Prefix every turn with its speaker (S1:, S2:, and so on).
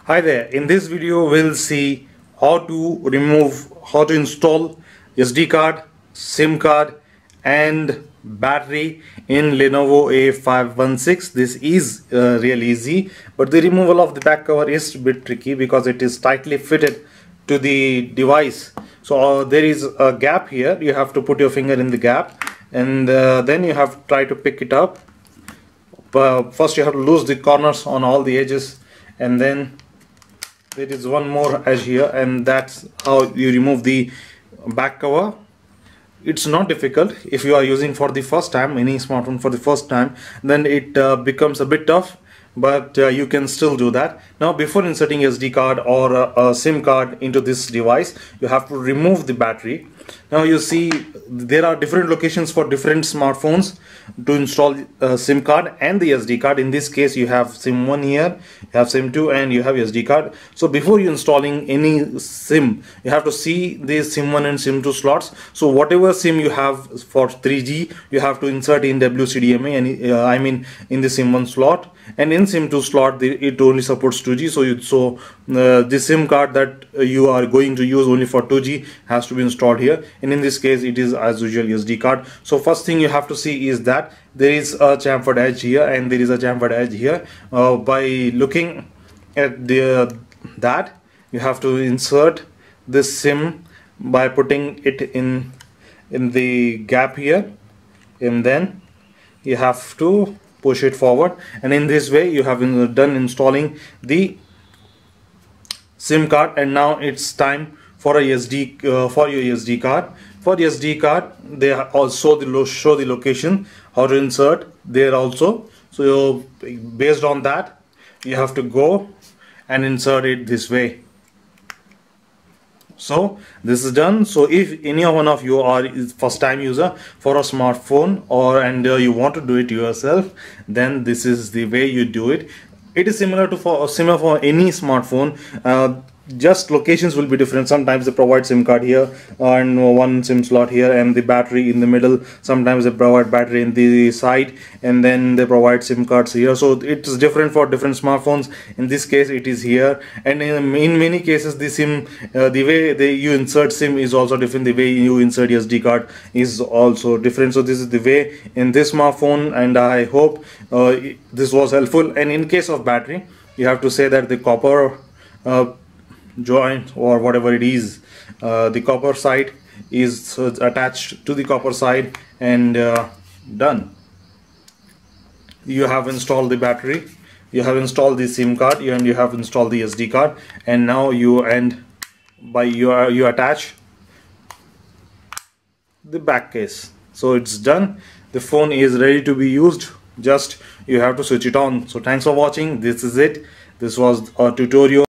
S1: Hi there, in this video we'll see how to install SD card, SIM card and battery in Lenovo A516. This is real easy, but the removal of the back cover is a bit tricky because it is tightly fitted to the device. So there is a gap here. You have to put your finger in the gap and then you have to try to pick it up. First you have to lose the corners on all the edges, and then there is one more edge here, and that's how you remove the back cover. It's not difficult. If you are using for the first time any smartphone for the first time, then it becomes a bit tough, but you can still do that. Now before inserting SD card or a SIM card into this device, you have to remove the battery. Now you see there are different locations for different smartphones to install SIM card and the SD card. In this case you have SIM 1 here, you have SIM 2 and you have SD card. So before you installing any SIM, you have to see the SIM 1 and SIM 2 slots. So whatever SIM you have for 3G, you have to insert in WCDMA, and I mean in the SIM 1 slot, and in SIM 2 slot it only supports 2G. So the SIM card that you are going to use only for 2G has to be installed here, and in this case it is as usual SD card. So first thing you have to see is that there is a chamfered edge here and there is a chamfered edge here. By looking at that, you have to insert this SIM by putting it in the gap here, and then you have to push it forward, and in this way you have done installing the SIM card. And now it's time for a for your SD card. For the SD card, they also show the location how to insert there also. So based on that, you have to go and insert it this way. So this is done. So if any one of you are first time user for a smartphone and you want to do it yourself, then this is the way you do it. It is similar for any smartphone. Just locations will be different. Sometimes they provide SIM card here and one SIM slot here and the battery in the middle. Sometimes they provide battery in the side and then they provide SIM cards here. So it's different for different smartphones. In this case it is here, and in many cases the SIM, the way you insert SIM is also different. The way you insert SD card is also different. So this is the way in this smartphone, and I hope this was helpful. And in case of battery, you have to say that the copper joint or whatever it is, the copper side is attached to the copper side, and done. You have installed the battery, you have installed the SIM card, and you have installed the SD card, and now you attach the back case. So it's done. The phone is ready to be used. Just you have to switch it on. So thanks for watching. This is it. This was a tutorial.